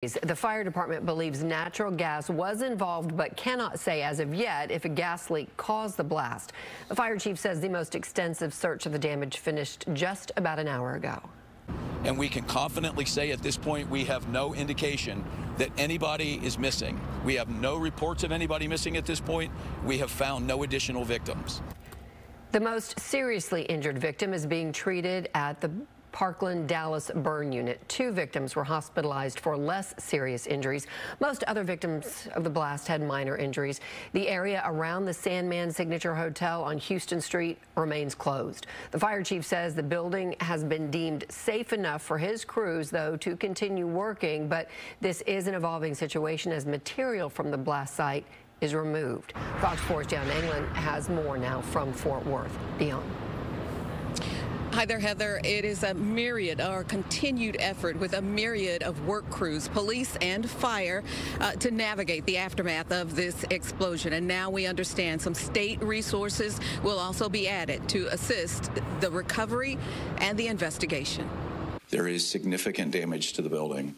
The fire department believes natural gas was involved but cannot say as of yet if a gas leak caused the blast. The fire chief says the most extensive search of the damage finished just about an hour ago. And we can confidently say at this point we have no indication that anybody is missing. We have no reports of anybody missing at this point. We have found no additional victims. The most seriously injured victim is being treated at the Parkland Dallas burn unit. 2 victims were hospitalized for less serious injuries. Most other victims of the blast had minor injuries. The area around the Sandman Signature Hotel on Houston Street remains closed. The fire chief says the building has been deemed safe enough for his crews, though, to continue working, but this is an evolving situation as material from the blast site is removed. Fox 4's Scot and Angela has more now from Fort Worth. Dion. Hi there, Heather. It is a myriad or continued effort with a myriad of work crews, police and fire, to navigate the aftermath of this explosion. And now we understand some state resources will also be added to assist the recovery and the investigation. There is significant damage to the building.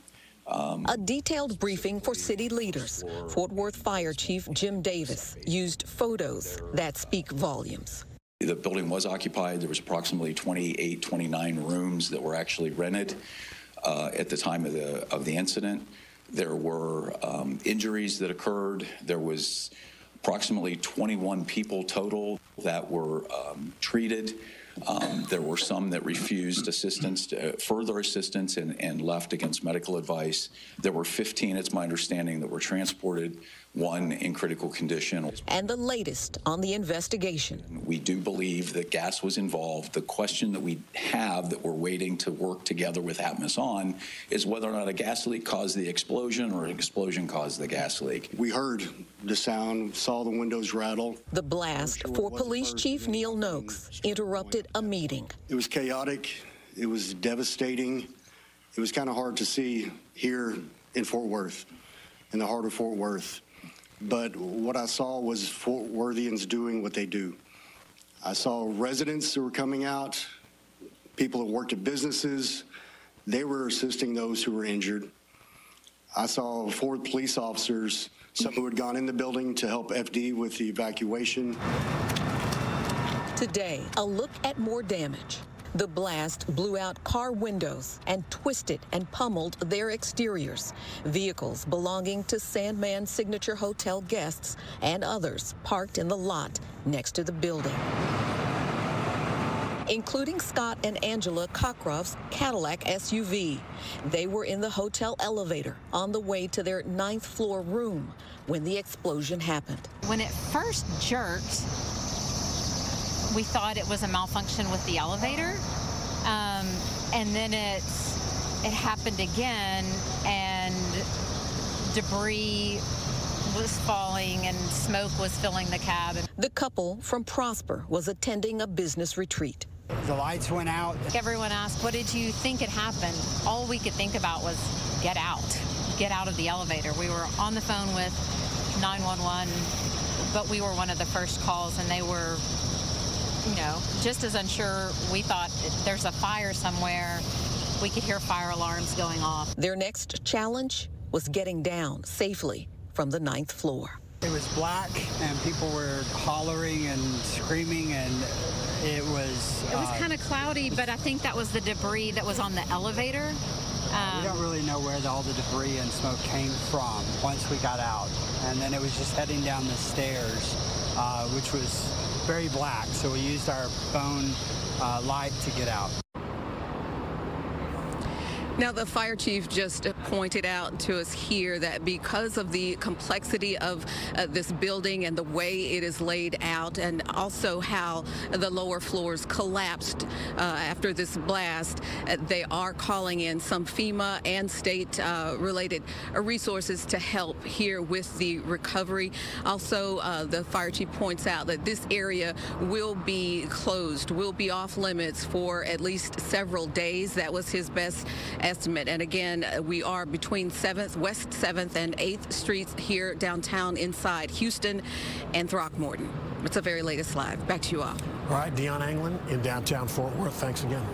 A detailed briefing for city leaders. Fort Worth Fire Chief Jim Davis used photos that speak volumes. The building was occupied. There was approximately 28, 29 rooms that were actually rented at the time of the incident. There were injuries that occurred. There was approximately 21 people total that were treated. There were some that refused assistance, further assistance, and left against medical advice. There were 15, it's my understanding, that were transported, 1 in critical condition. And the latest on the investigation. We do believe that gas was involved. The question that we have that we're waiting to work together with Atmos on is whether or not a gas leak caused the explosion or an explosion caused the gas leak. We heard the sound, saw the windows rattle. The blast, for Police Chief Neil Noakes, interrupted a meeting. It was chaotic. It was devastating. It was kind of hard to see here in Fort Worth, in the heart of Fort Worth. But what I saw was Fort Worthians doing what they do. I saw residents who were coming out, people that worked at businesses. They were assisting those who were injured. I saw 4 police officers, some who had gone in the building to help FD with the evacuation. Today, a look at more damage. The blast blew out car windows and twisted and pummeled their exteriors. Vehicles belonging to Sandman Signature Hotel guests and others parked in the lot next to the building, including Scot and Angela Cockcroft's Cadillac SUV. They were in the hotel elevator on the way to their 9th floor room when the explosion happened. When it first jerked, we thought it was a malfunction with the elevator, and then it happened again, and debris was falling and smoke was filling the cab. The couple from Prosper was attending a business retreat. The lights went out. Everyone asked, what did you think had happened? All we could think about was get out of the elevator. We were on the phone with 911, but we were one of the first calls, and they were, you know, just as unsure. We thought there's a fire somewhere. We could hear fire alarms going off. Their next challenge was getting down safely from the 9th floor. It was black, and people were hollering and screaming, and it was kind of cloudy, but I think that was the debris that was on the elevator. We don't really know where all the debris and smoke came from once we got out. And then it was just heading down the stairs, which was very black, so we used our phone light to get out. Now, the fire chief just pointed out to us here that because of the complexity of this building and the way it is laid out, and also how the lower floors collapsed after this blast, they are calling in some FEMA and state-related resources to help here with the recovery. Also, the fire chief points out that this area will be closed, will be off limits for at least several days. That was his best estimate. And again, we are between West 7th and 8th Streets here downtown inside Houston and Throckmorton. It's the very latest live. Back to you all. All right, Dion Anglin in downtown Fort Worth. Thanks again.